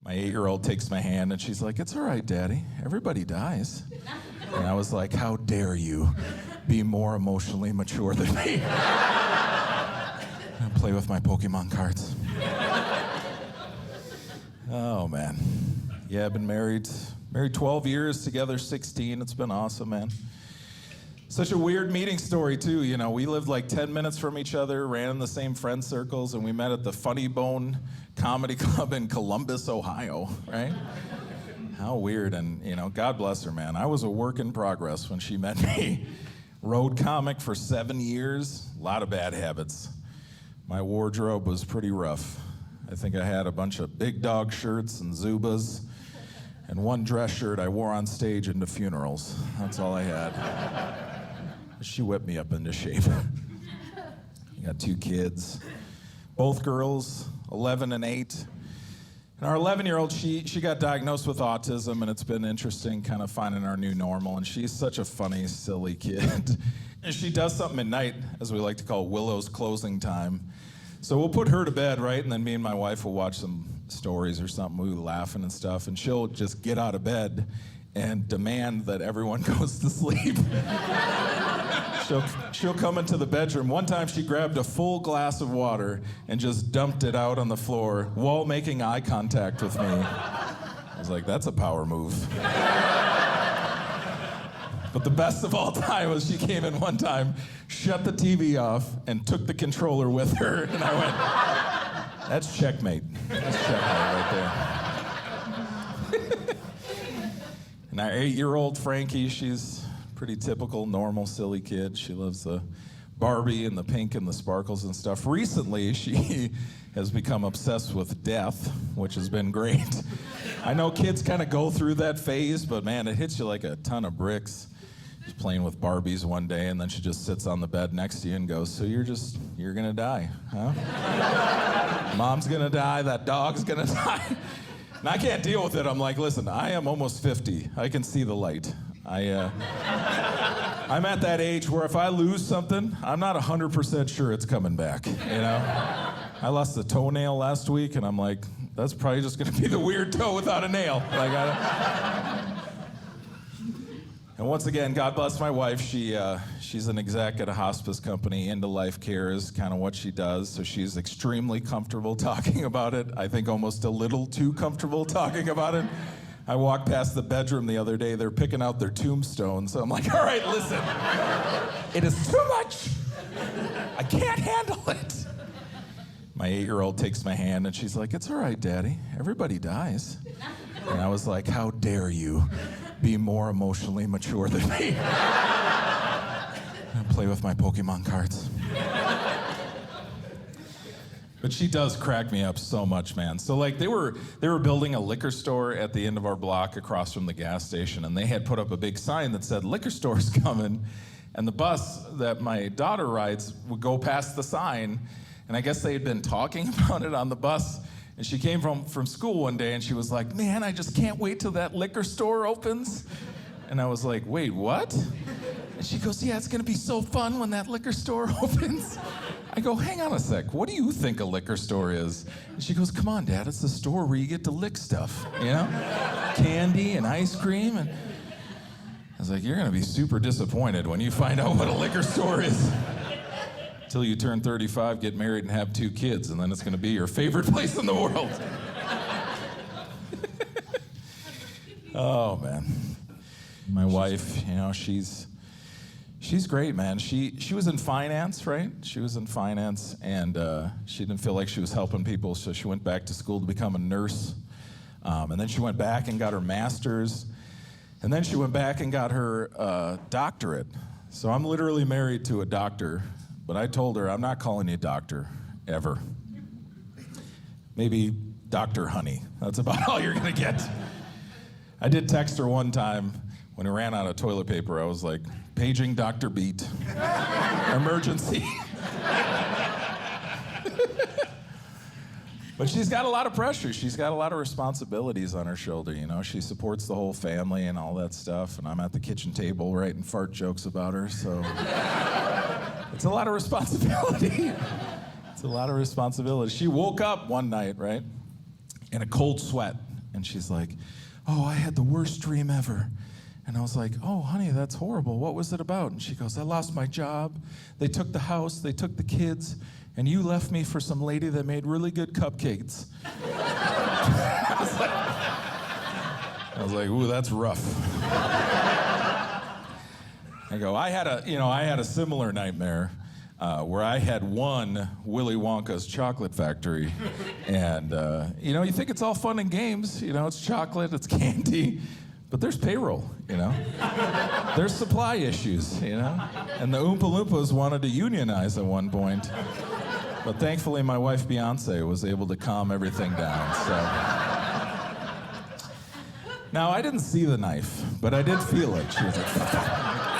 My 8-year-old takes my hand and she's like, "It's all right, Daddy. Everybody dies." And I was like, "How dare you be more emotionally mature than me?" I play with my Pokemon cards. Oh, man. Yeah, I've been married 12 years, together 16. It's been awesome, man. Such a weird meeting story, too. You know, we lived like 10 minutes from each other, ran in the same friend circles, and we met at the Funny Bone Comedy Club in Columbus, Ohio, right? How weird. And, you know, God bless her, man. I was a work in progress when she met me. Road comic for 7 years, a lot of bad habits. My wardrobe was pretty rough. I think I had a bunch of big dog shirts and Zubas, and one dress shirt I wore on stage into funerals. That's all I had. She whipped me up into shape. I got 2 kids, both girls, 11 and 8. And our 11-year-old, she got diagnosed with autism, and it's been interesting kind of finding our new normal. And she's such a funny, silly kid. And she does something at night, as we like to call Willow's closing time. So we'll put her to bed, right? And then me and my wife will watch some stories or something. We'll be laughing and stuff. And she'll just get out of bed and demand that everyone goes to sleep. She'll come into the bedroom. One time she grabbed a full glass of water and just dumped it out on the floor while making eye contact with me. I was like, that's a power move. But the best of all time was she came in one time, shut the TV off, and took the controller with her. And I went, that's checkmate. That's checkmate right there. And our 8-year-old Frankie, she's pretty typical, normal, silly kid. She loves the Barbie and the pink and the sparkles and stuff. Recently, she has become obsessed with death, which has been great. I know kids kind of go through that phase, but man, it hits you like a ton of bricks. She's playing with Barbies one day, and then she just sits on the bed next to you and goes, "So you're gonna die, huh? Mom's gonna die, that dog's gonna die." And I can't deal with it. I'm like, listen, I am almost 50. I can see the light. I'm at that age where if I lose something, I'm not 100% sure it's coming back, you know? I lost a toenail last week, and I'm like, that's probably just gonna be the weird toe without a nail. Like, And once again, God bless my wife. She's an exec at a hospice company. Into life care is kind of what she does. So she's extremely comfortable talking about it. I think almost a little too comfortable talking about it. I walked past the bedroom the other day. They're picking out their tombstone. So I'm like, all right, listen. It is too much. I can't handle it. My 8-year-old takes my hand and she's like, "It's all right, Daddy. Everybody dies." And I was like, how dare you be more emotionally mature than me? I play with my Pokemon cards. But she does crack me up so much, man. So like they were building a liquor store at the end of our block across from the gas station, and they had put up a big sign that said liquor store's coming, and the bus that my daughter rides would go past the sign, and I guess they had been talking about it on the bus. And she came from school one day and she was like, "Man, I just can't wait till that liquor store opens." And I was like, "Wait, what?" And she goes, "Yeah, it's gonna be so fun when that liquor store opens." I go, "Hang on a sec, what do you think a liquor store is?" And she goes, "Come on, Dad, it's the store where you get to lick stuff, you know? Candy and ice cream." And I was like, "You're gonna be super disappointed when you find out what a liquor store is. Until you turn 35, get married, and have 2 kids, and then it's gonna be your favorite place in the world." Oh, man. My wife, you know, she's great, man. She was in finance, right? She was in finance, and she didn't feel like she was helping people, so she went back to school to become a nurse. And then she went back and got her master's, and then she went back and got her doctorate. So I'm literally married to a doctor, but I told her, I'm not calling you doctor, ever. Maybe Dr. Honey. That's about all you're gonna get. I did text her one time when we ran out of toilet paper. I was like, "Paging Dr. Beat. Emergency." But she's got a lot of pressure. She's got a lot of responsibilities on her shoulder, you know. She supports the whole family and all that stuff, and I'm at the kitchen table writing fart jokes about her, so it's a lot of responsibility. It's a lot of responsibility. She woke up one night, right, in a cold sweat, And she's like, oh, I had the worst dream ever. And I was like, oh, honey, that's horrible. What was it about? And she goes, I lost my job. They took the house, they took the kids, and you left me for some lady that made really good cupcakes. I was like, ooh, that's rough. I go, I had a similar nightmare where I had won Willy Wonka's chocolate factory. And, you think it's all fun and games. It's chocolate, it's candy. But there's payroll, There's supply issues, And the Oompa Loompas wanted to unionize at one point. But thankfully, my wife, Beyonce, was able to calm everything down, so. Now, I didn't see the knife, but I did feel it. She was like, ah!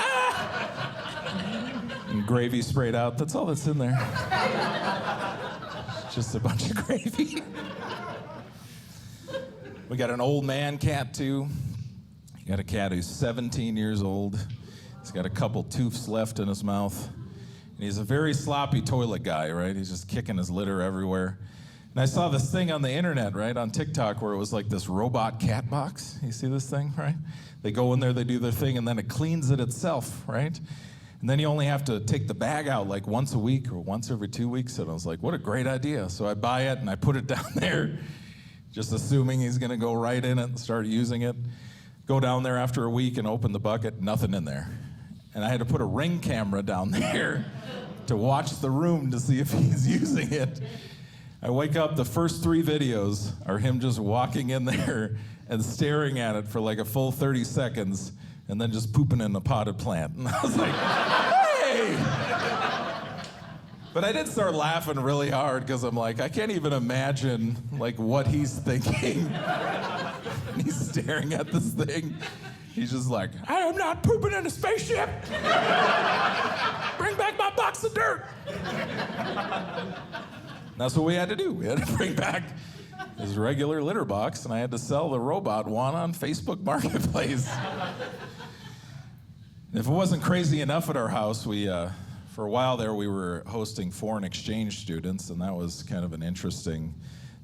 And gravy sprayed out. That's all that's in there. Just a bunch of gravy. We got an old man cat, too. You got a cat who's 17 years old. He's got a couple tooths left in his mouth. And he's a very sloppy toilet guy, right? He's just kicking his litter everywhere. And I saw this thing on the internet, right, on TikTok, where it was like this robot cat box. You see this thing, right? They go in there, they do their thing, and then it cleans it itself, right? And then you only have to take the bag out like once a week or once every 2 weeks. And I was like, what a great idea. So I buy it and I put it down there, just assuming he's gonna go right in it and start using it. Go down there after a week and open the bucket, nothing in there. And I had to put a Ring camera down there to watch the room to see if he's using it. I wake up, the first 3 videos are him just walking in there and staring at it for like a full 30 seconds and then just pooping in a potted plant. And I was like, hey! But I did start laughing really hard because I'm like, I can't even imagine like what he's thinking. And he's staring at this thing. He's just like, I am not pooping in a spaceship! Bring back my box of dirt! That's what we had to do. We had to bring back his regular litter box, and I had to sell the robot one on Facebook Marketplace. If it wasn't crazy enough at our house, for a while there, we were hosting foreign exchange students, and that was kind of an interesting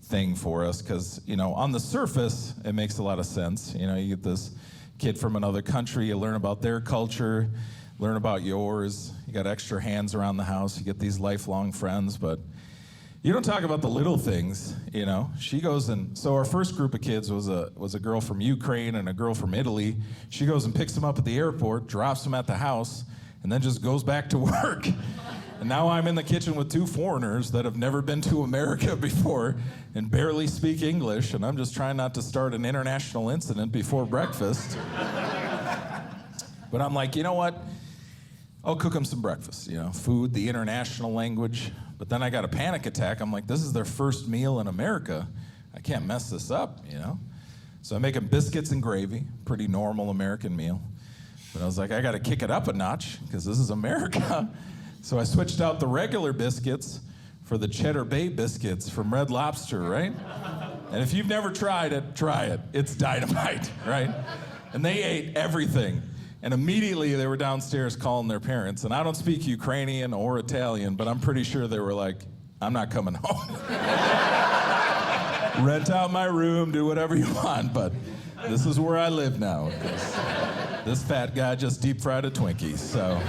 thing for us, because, on the surface, it makes a lot of sense. You get this kid from another country, you learn about their culture, learn about yours, you got extra hands around the house, you get these lifelong friends, but you don't talk about the little things, She goes so our first group of kids was a girl from Ukraine and a girl from Italy. She goes and picks them up at the airport, drops them at the house, and then just goes back to work. And now I'm in the kitchen with 2 foreigners that have never been to America before and barely speak English, and I'm just trying not to start an international incident before breakfast. But I'm like, you know what? I'll cook them some breakfast, food, the international language. But then I got a panic attack. I'm like, this is their first meal in America. I can't mess this up, So I make them biscuits and gravy, pretty normal American meal. But I was like, I got to kick it up a notch because this is America. So I switched out the regular biscuits for the Cheddar Bay biscuits from Red Lobster, right? And if you've never tried it, try it. It's dynamite, right? And they ate everything. And immediately they were downstairs calling their parents. And I don't speak Ukrainian or Italian, but I'm pretty sure they were like, I'm not coming home. Rent out my room, do whatever you want, but this is where I live now. This fat guy just deep fried a Twinkie, so.